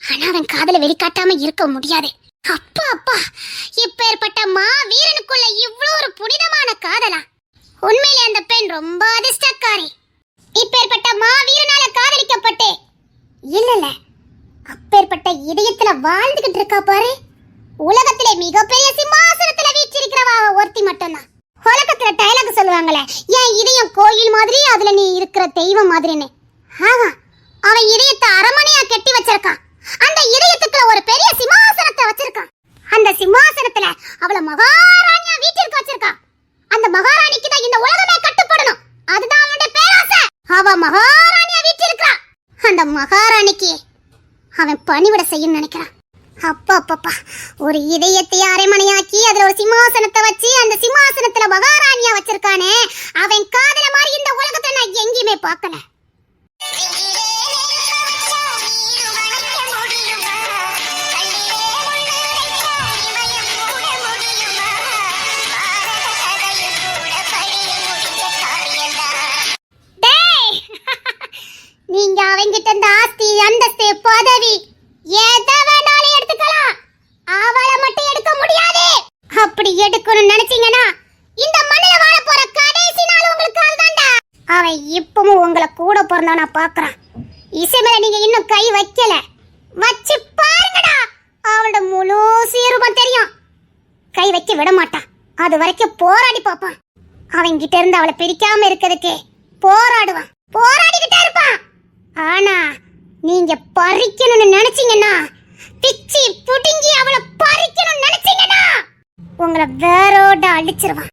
ஆனா அவன் காதலை வெளிக்காட்டாம இருக்க முடியாது. அப்பா அப்பா, இப்பேற்பட்ட மா வீரனுக்குள்ள இவ்வளவு ஒரு புனிதமான காதலா? உண்மையிலே அந்த பெண் ரொம்ப அதிர்ஷ்டக்காரி. இப்பேற்பட்ட மா வீரனால காதலிக்கப்பட்டு இல்ல அப்பேற்பட்ட இதயத்துல வாழ்ந்துகிட்டு இருக்கா பாரு. உலகத்திலே மிகப்பெரிய சிம்மாசனத்துல வீற்றிருக்கிறவா ஒருத்தி மட்டும்தான். உலகத்துல டயலாக் சொல்லுவாங்களே, என் இதயம் கோயில் மாதிரி, அதுல நீ இருக்கிற தெய்வம் மாதிரின்னு. ஆமா, அவன் இதயத்தை அரமனையா கட்டி வச்சிருக்கான். அந்த இதயத்துக்குள்ள ஒரு பெரிய சிம்மாசனத்தை வச்சிருக்கான். அந்த சிம்மாசனத்துல அவளை மகாராணியா வீட்டிற்கு வச்சிருக்கான். அந்த மகாராணிக்கு தான் இந்த உலகமே கட்டுப்படணும். அதுதான் அவனுடைய பேராசை. அவ மகாராணியா வீற்றிருக்கா. அந்த மகாராணிக்கு அவன் பணிவிட செய்யும் நினைக்கிறான். அப்பா, ஒரு இதயத்தை அரைமனையாக்கி அதுல ஒரு சிம்மாசனத்தை வச்சு அந்த சிம்மாசனத்துல மகாராணியா வச்சிருக்கானே, அவன் காதல மாதிரி இந்த உலகத்துல நான் எங்கேயுமே பார்க்கல. நீங்க அவங்கிட்ட இந்த ஆஸ்தி, அந்தஸ்து, பதவி எதை வேணாலும் எடுத்துக்கலாம். அவளை மட்டும் எடுக்க முடியாது. அப்படி எடுக்கணும்னு நினைச்சீங்கன்னா இந்த மண்ணில வாழ போற கடைசி நாள் உங்களுக்கு அதுதான்டா. அவன் இப்பவும் உங்களை கூட பிறந்தவனா பாக்குறான். இசை மேல நீங்க இன்னும் கை வைக்கல, வச்சு பாருங்கடா. அவளோட முழு சீருபம் தெரியும். கை வைக்க விட மாட்டான். அது வரைக்கும் போராடி பார்ப்பான். அவன் கிட்ட இருந்து அவளை பிரிக்காம இருக்கிறதுக்கு போராடுவான், போராடிக்கிட்டே இருப்பான். ஆனா நீங்க பறிக்கணும்னு நினைச்சீங்கன்னா, பிச்சி புடுங்கி அவளை பறிக்கணும்னு நினைச்சீங்கன்னா உங்களை வேரோட அடிச்சிருவான்.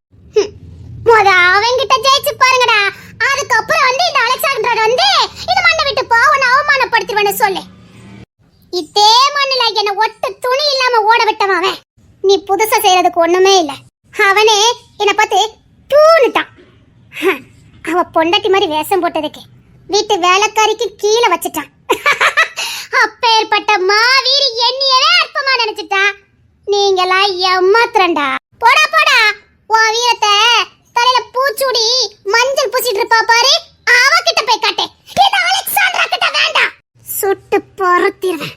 முத அவங்கிட்ட ஜெயிச்சு பாருங்கடா. அதுக்கப்புறம் இந்த அலெக்சாண்டர் இந்த மண்ணை விட்டு போவன அவமானப்படுத்திடுவேன்னு சொல்லு. இதே மண்ணுல என்ன ஒட்டு துணி இல்லாம ஓட விட்டவன். நீ புதுசா செய்யறதுக்கு ஒண்ணுமே இல்ல. அவனே என்ன பார்த்து தூணுட்டான். அவ பொண்டாட்டி மாதிரி வேஷம் போட்டதுக்கு வீட்டு வேலைக்காரிக்கு கீழே வச்சுட்டான். அப்பேற்பட்ட மாவீரி எண்ணியவே அற்பமா நினைச்சிட்டான். நீங்களாம் ஏமாத்துறண்டா. போடா உன் வீரத்தை தலையில பூச்சூடி மஞ்சள் பூசிட்டு இருப்பா பாரு, அவகிட்ட போய் காட்டு. இந்த அலெக்சாண்டரா கிட்ட வேண்டாம், சுட்டு பொறுத்திடுவேன்.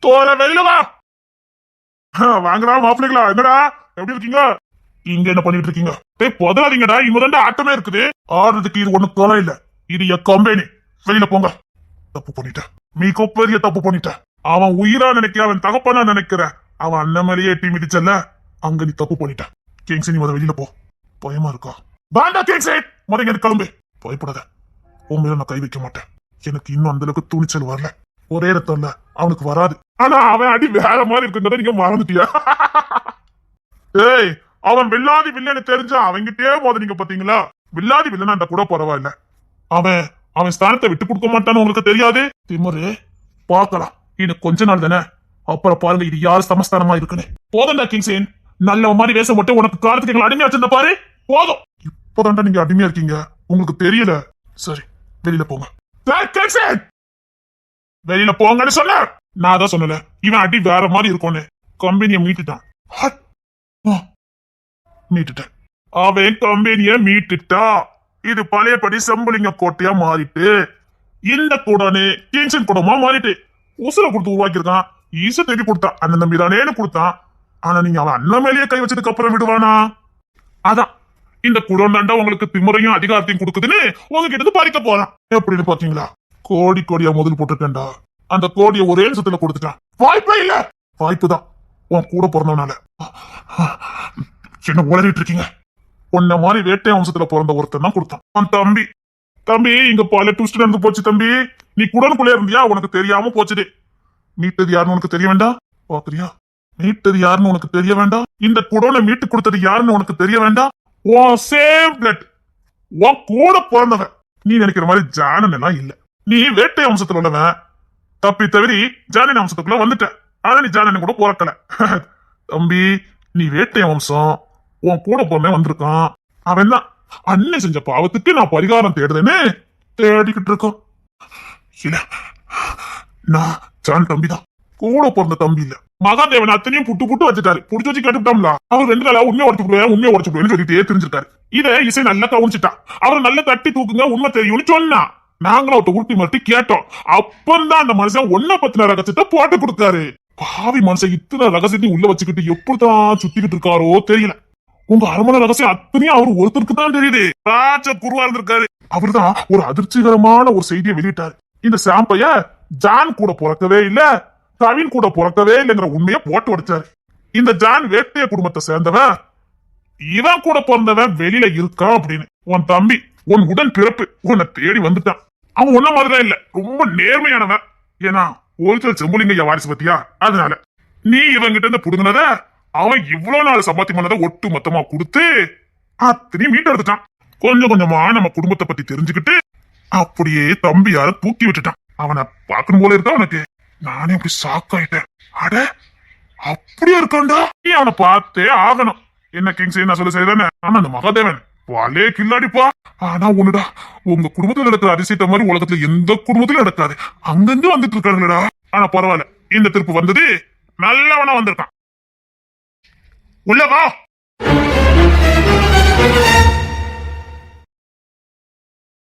தோற வெளியில வா. வாங்கடா மாப்பிள்ளைங்களா, என்னடா எப்படி இருக்கீங்க? இங்க என்ன பண்ணிட்டு இருக்கீங்க? பொதறாதீங்கடா, இங்க ஆட்டமே இருக்குது. ஆடுறதுக்கு இது ஒண்ணு தொலை இல்ல. இது என் கம்பெனி. வெளியில போங்க. தப்பு பண்ணிட்ட, மிக பெரிய தப்பு பண்ணிட்ட. அவன் உயிரா நினைக்கிற, அவன் தகப்பனா நினைக்கிற, அவன் அண்ணன் மேலேயே எட்டி மிதிச்சல்ல, அங்க நீ தப்பு பண்ணிட்ட. கிங்ஸ், நீ வெளியில போ. பயமா இருக்கா? வேண்டா கிங்ஸ், முதங்க கிளம்பு. பயப்படாத, உன் மேல நான் கை வைக்க மாட்டேன். எனக்கு இன்னும் அந்த அளவுக்கு துணிச்சல் வரல. ஒரே ரத்தம் இல்ல, அவனுக்கு வராது. ஆனா அவன் அடி வேற மாதிரி இருக்குன்றத நீங்க மறந்துட்டியா? ஏய், அவன் வில்லாதி வில்லன்னு தெரிஞ்சா அவங்கிட்டே மோதுறீங்க பாத்தீங்களா? வில்லாதி வில்லனா அந்த கூட பரவாயில்ல. அவன் ஸ்தானத்தை விட்டு கொடுக்க மாட்டான்னு உங்களுக்கு தெரியாது. திமுரு, பாக்கலாம். இன்னும் கொஞ்ச நாள் தானே, அப்புறம் பாருங்க இது யாரு சமஸ்தானமா இருக்குன்னு. போதண்டா கிங்ஸேன், நல்ல மாதிரி வேஷம் போட்டு உனக்கு காலத்துக்கு எங்களை அடிமையா வச்சிருந்த பாரு. போதும், இப்பதான்டா நீங்க அடிமையா இருக்கீங்க, உங்களுக்கு தெரியல. சரி, வெளியில போங்க. வெளியில போங்கன்னு சொன்ன. நான் தான் சொன்னல, இவன் அடி வேற மாதிரி இருக்கும்னு. கம்பெனியை மீட்டுட்டான். மீட்டுட்டேன். அவன் கம்பெனிய மீட்டுட்டா. இது பழையபடி செம்புலிங்க கோட்டையா மாறிட்டு, இந்த கூடனே கிங்ஸன் கூடமா மாறிட்டு, உசுர கொடுத்து உருவாக்கிருக்கான். ஈச தேடி கொடுத்தான், அந்த நம்பி தானேன்னு கொடுத்தான். ஆனா நீங்க அவன் அண்ணன் மேலேயே கை வச்சதுக்கு அப்புறம் விடுவானா? அதான் இந்த குடம் தாண்டா உங்களுக்கு திமுறையும் அதிகாரத்தையும் கொடுக்குதுன்னு உங்ககிட்ட இருந்து பறிக்க போறான். எப்படின்னு பாத்தீங்களா? கோடி கோடியா முதல் போட்டிருக்கேன்டா. அந்த கோடியை ஒரே நிமிஷத்துல கொடுத்துட்டான். வாய்ப்பே இல்ல. வாய்ப்புதான் உன் கூட பிறந்தவனால. என்ன உளறிட்டு இருக்கீங்க? உன்ன மாதிரி வேட்டை வம்சத்துல பிறந்த ஒருத்தன் தான் கொடுத்தான். அவன் தம்பி இங்க பல ட்விஸ்ட் நடந்து போச்சு தம்பி. நீ குடனுக்குள்ளே இருந்தியா, உனக்கு தெரியாம போச்சுது. மீட்டது யாருன்னு உனக்கு தெரிய வேண்டாம். பாக்குறியா? மீட்டது யாருன்னு உனக்கு தெரிய வேண்டாம். இந்த குடனை மீட்டு கொடுத்தது யாருன்னு உனக்கு தெரிய வேண்டாம். உன் சேம் பிளட், உன் கூட பிறந்தவன். நீ நினைக்கிற மாதிரி ஜானன் எல்லாம் இல்ல. நீ வேட்டை வம்சத்துல உள்ளவன். தப்பி தவிரி ஜானன் வம்சத்துக்குள்ள வந்துட்ட. ஆனா நீ ஜானன் கூட பிறக்கல. தம்பி, நீ வேட்டை வம்சம், உன் கூட பிறந்தவன் வந்திருக்கான். அவன் தான் அண்ணன் செஞ்ச பாவத்துக்கு நான் பரிகாரம் தேடுதேன்னு தேடிக்கிட்டு இருக்கோம். இல்ல, நான் ஜான் தம்பிதான், கூட பிறந்த தம்பி இல்ல. மகாதேவன் அத்தனையும் புட்டு வச்சுட்டாரு. புடிச்சு வச்சு கேட்டுட்டாங்களா? அவர் 2 நாளா உண்மையை உடச்சுடுவேன் சொல்லிட்டே தெரிஞ்சிருக்காரு. இதை இசை நல்லா கவனிச்சுட்டான். அவரை நல்லா தட்டி தூக்குங்க, உண்மை தெரியும்னு சொன்னா. நாங்களும் அவர்கிட்ட உருட்டி மறுட்டி கேட்டோம். அப்பந்தான் அந்த மனுஷன் ஒன்ன பத்தின ரகசியத்தை போட்டு கொடுத்தாரு. பாவி மனுஷன் இத்தனை ரகசியத்தையும் உள்ள வச்சுக்கிட்டு எப்படிதான் சுத்திக்கிட்டு இருக்காரோ தெரியல. உங்க அரண்மனை ரகசியம் அத்தனையும் அவர் ஒருத்தருக்கு தான் தெரியுது. ராஜ குருவா இருந்திருக்காரு. அவர்தான் ஒரு அதிர்ச்சிகரமான ஒரு செய்தியை வெளியிட்டாரு. இந்த சாம்பைய ஜான் கூட பிறக்கவே இல்ல, கவின் கூட பிறக்கவே இல்லைங்கிற உண்மையை போட்டு உடைச்சாரு. இந்த ஜான் வேட்டைய குடும்பத்தை சேர்ந்தவன், இவன் கூட பிறந்தவன் வெளியில இருக்கான் அப்படின்னு. உன் தம்பி, உன் உடன் பிறப்பு உன்னை தேடி வந்துட்டான். அவன் ஒன்ன மாதிரிதான் இல்ல, ரொம்ப நேர்மையானவன். ஏன்னா ஒரிஜினல் செம்புலிங்க வாரிசு பத்தியா, அதனால நீ இவங்கிட்ட இருந்து புடுங்கினத அவன் இவ்வளவு நாள் சம்பாத்தி பண்ணதை ஒட்டு மொத்தமா கொடுத்து அத்தனையும் மீட்டு எடுத்துட்டான். கொஞ்சம் கொஞ்சமா நம்ம குடும்பத்தை பத்தி தெரிஞ்சுக்கிட்டு அப்படியே தம்பியார தூக்கி விட்டுட்டான். அவனை பார்க்கணும் போல இருக்கா உனக்கு? நானே அப்படி ஷாக் ஆயிட்டேன். அட அப்படியே இருக்கான்டா. நீ அவனை பார்த்தே ஆகணும். என்ன கிங்ஸ் நான் சொல்ல செய்தானே. ஆனா அந்த மகாதேவன் வாலே கில்லாடிப்பா. ஆனா ஒண்ணுடா, உங்க குடும்பத்துல நடக்கிற அதிசயத்த மாதிரி உலகத்துல எந்த குடும்பத்திலும் நடக்காது. அங்கங்க வந்துட்டு இருக்காங்களடா. ஆனா பரவாயில்ல, இந்த திருப்பு வந்தது நல்லவனா வந்திருக்கான். உள்ள வா.